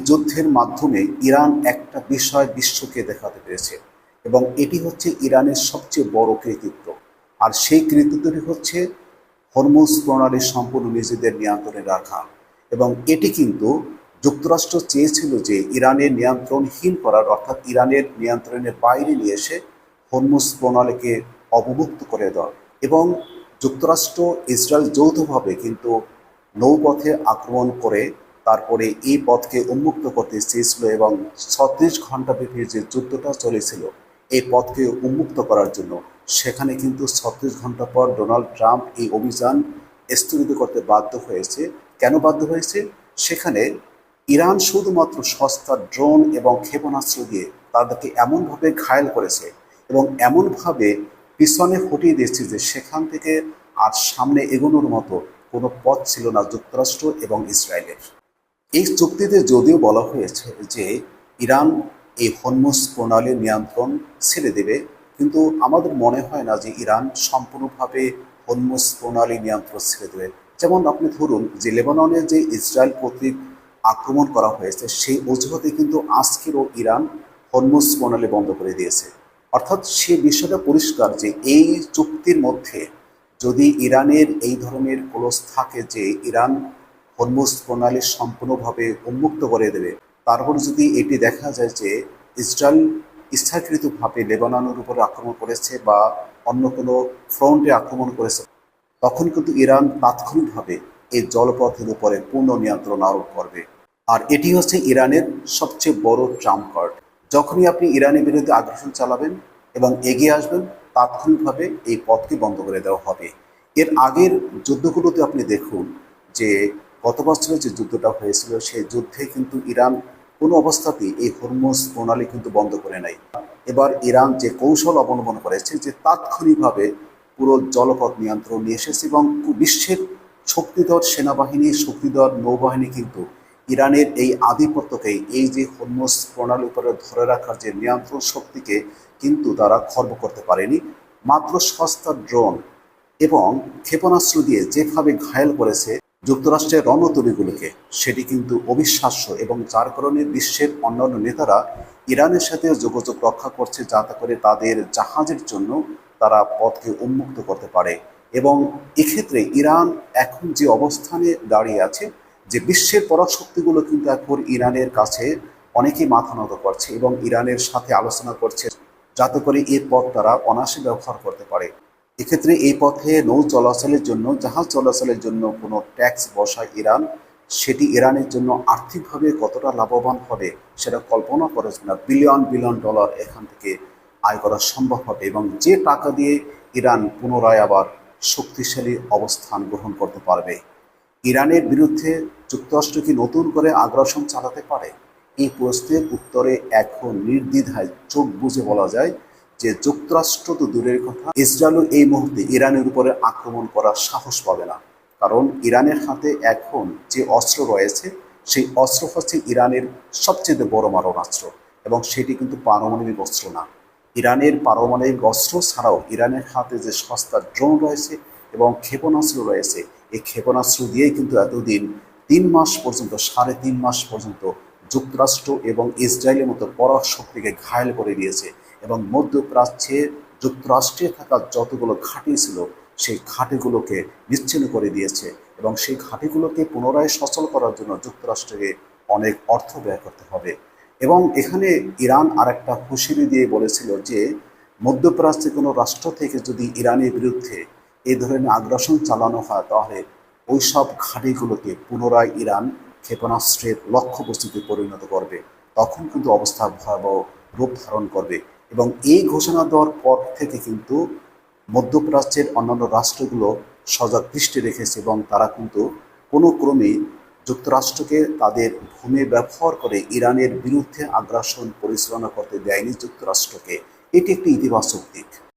যুদ্ধের মাধ্যমে ইরান একটা বিষয় বিশ্বকে দেখাতে পেরেছে এবং এটি হচ্ছে ইরানের সবচেয়ে বড় কৃতিত্ব। আর সেই কৃতিত্বটি হচ্ছে হরমুজ প্রণালী সম্পূর্ণ নিজেদের নিয়ন্ত্রণে রাখা। এবং এটি কিন্তু যুক্তরাষ্ট্র চেয়েছিল যে ইরানের নিয়ন্ত্রণহীন করার, অর্থাৎ ইরানের নিয়ন্ত্রণের বাইরে নিয়ে এসে হরমুজ প্রণালীকে অবমুক্ত করে দেওয়া। এবং যুক্তরাষ্ট্র ইসরায়েল যৌথভাবে কিন্তু নৌপথে আক্রমণ করে তারপরে এই পথকে উন্মুক্ত করতে চেয়েছিল এবং ৩৬ ঘন্টা ব্যাপী যে যুদ্ধটা চলেছিল এই পথকে উন্মুক্ত করার জন্য, সেখানে কিন্তু ৩৬ ঘন্টা পর ডোনাল্ড ট্রাম্প এই অভিযান স্থগিত করতে বাধ্য হয়েছে। কেন বাধ্য হয়েছে? সেখানে ইরান শুধুমাত্র সস্তা ড্রোন এবং ক্ষেপণাস্ত্র দিয়ে তাদেরকে এমনভাবে ঘায়েল করেছে এবং এমনভাবে পিছনে হটিয়ে দিয়েছে যে সেখান থেকে আর সামনে এগোনোর মতো কোনো পথ ছিল না যুক্তরাষ্ট্র এবং ইসরায়েলের। এই চুক্তিতে যদিও বলা হয়েছে যে ইরান এই হরমুজ প্রণালীর নিয়ন্ত্রণ ছেড়ে দেবে, কিন্তু আমাদের মনে হয় না যে ইরান সম্পূর্ণভাবে হরমুজ প্রণালী নিয়ন্ত্রণ ছেড়ে দেবে। যেমন আপনি ধরুন যে লেবাননে যে ইসরায়েল কর্তৃক আক্রমণ করা হয়েছে সেই অজুহাতে কিন্তু আজকেরও ইরান হরমুজ প্রণালী বন্ধ করে দিয়েছে। অর্থাৎ সে বিষয়টা পরিষ্কার যে এই চুক্তির মধ্যে যদি ইরানের এই ধরনের ক্লোজ থাকে যে ইরান হরমুজ প্রণালী সম্পূর্ণভাবে উন্মুক্ত করে দেবে, তারপর যদি এটি দেখা যায় যে ইসরায়েল ইচ্ছাকৃতভাবে লেবাননের উপরে আক্রমণ করেছে বা অন্য কোনো ফ্রন্টে আক্রমণ করেছে, তখন কিন্তু ইরান তাৎক্ষণিকভাবে এই জলপথের উপরে পূর্ণ নিয়ন্ত্রণ আরোপ করবে। আর এটি হচ্ছে ইরানের সবচেয়ে বড় ট্রাম্প কার্ড। যখনই আপনি ইরানের বিরুদ্ধে আগ্রাসন চালাবেন এবং এগিয়ে আসবেন, তাৎক্ষণিকভাবে এই পথকে বন্ধ করে দেওয়া হবে। এর আগের যুদ্ধগুলোতে আপনি দেখুন যে গত বছরে যে যুদ্ধটা হয়েছিল সেই যুদ্ধে কিন্তু ইরান কোনো অবস্থাতেই এই হরমুজ প্রণালী কিন্তু বন্ধ করে নাই। এবার ইরান যে কৌশল অবলম্বন করেছে যে তাৎক্ষণিকভাবে পুরো জলপথ নিয়ন্ত্রণ নিয়ে এসেছে এবং বিশ্বের শক্তিধর সেনাবাহিনী, শক্তিধর নৌবাহিনী কিন্তু ইরানের এই আধিপত্যকে, এই যে হরমুজ প্রণালীর উপরে ধরে রাখার যে নিয়ন্ত্রণ শক্তিকে কিন্তু তারা খর্ব করতে পারেনি। মাত্র সস্তা ড্রোন এবং ক্ষেপণাস্ত্র দিয়ে যেভাবে ঘায়েল করেছে যুক্তরাষ্ট্রের রণতরীগুলোকে, সেটি কিন্তু অবিশ্বাস্য এবং যার কারণে বিশ্বের অন্যান্য নেতারা ইরানের সাথে যোগাযোগ রক্ষা করছে যাতে করে তাদের জাহাজের জন্য তারা পথকে উন্মুক্ত করতে পারে। এবং এক্ষেত্রে ইরান এখন যে অবস্থানে দাঁড়িয়ে আছে যে বিশ্বের পরাশক্তিগুলো কিন্তু এখন ইরানের কাছে অনেকেই মাথা নত করছে এবং ইরানের সাথে আলোচনা করছে যাতে করে এই পথ তারা অনায়াসে ব্যবহার করতে পারে। এক্ষেত্রে এই পথে নৌ চলাচলের জন্য, জাহাজ চলাচলের জন্য কোনো ট্যাক্স বসায় ইরান, সেটি ইরানের জন্য আর্থিকভাবে কতটা লাভবান হবে সেটা কল্পনা করা যায় না। বিলিয়ন বিলিয়ন ডলার এখান থেকে আয় করা সম্ভব হবে এবং যে টাকা দিয়ে ইরান পুনরায় আবার শক্তিশালী অবস্থান গ্রহণ করতে পারবে। ইরানের বিরুদ্ধে যুক্তরাষ্ট্র কি নতুন করে আগ্রাসন চালাতে পারে? এই প্রশ্নের উত্তরে এখন নির্দ্বিধায় চোখ বুজে বলা যায় যে যুক্তরাষ্ট্র তো দূরের কথা, ইসরায়েলও এই মুহূর্তে ইরানের উপরে আক্রমণ করার সাহস পাবে না। কারণ ইরানের হাতে এখন যে অস্ত্র রয়েছে সেই অস্ত্র হচ্ছে ইরানের সবচেয়ে বড় মারণাস্ত্র এবং সেটি কিন্তু পারমাণবিক অস্ত্র না। ইরানের পারমাণবিক অস্ত্র ছাড়াও ইরানের হাতে যে সস্তা ড্রোন রয়েছে এবং ক্ষেপণাস্ত্র রয়েছে, এই ক্ষেপণাস্ত্র দিয়েই কিন্তু এতদিন ৩ মাস পর্যন্ত, ৩.৫ মাস পর্যন্ত যুক্তরাষ্ট্র এবং ইসরায়েলের মতো পরাশক্তিকে ঘায়েল করে দিয়েছে এবং মধ্যপ্রাচ্যে যুক্তরাষ্ট্রে থাকা যতগুলো ঘাঁটি ছিল সেই ঘাঁটিগুলোকে নিশ্চিহ্ন করে দিয়েছে এবং সেই ঘাঁটিগুলোকে পুনরায় সচল করার জন্য যুক্তরাষ্ট্রকে অনেক অর্থ ব্যয় করতে হবে। এবং এখানে ইরান আরেকটা হুঁশিয়ারি দিয়ে বলেছিল যে মধ্যপ্রাচ্যে কোনো রাষ্ট্র থেকে যদি ইরানের বিরুদ্ধে এই ধরনের আগ্রাসন চালানো হয় তাহলে ওই সব ঘাঁটিগুলোকে পুনরায় ইরান ক্ষেপণাস্ত্রের লক্ষ্যবস্তুতে পরিণত করবে। তখন কিন্তু অবস্থা ভয়াবহ রূপ ধারণ করবে এবং এই ঘোষণা দেওয়ার পর থেকে কিন্তু মধ্যপ্রাচ্যের অন্যান্য রাষ্ট্রগুলো সজাগ দৃষ্টি রেখেছে এবং তারা কিন্তু কোনো ক্রমেই যুক্তরাষ্ট্রকে তাদের ভূমি ব্যবহার করে ইরানের বিরুদ্ধে আগ্রাসন পরিচালনা করতে দেয়নি যুক্তরাষ্ট্রকে। এটি একটি ইতিবাচক দিক।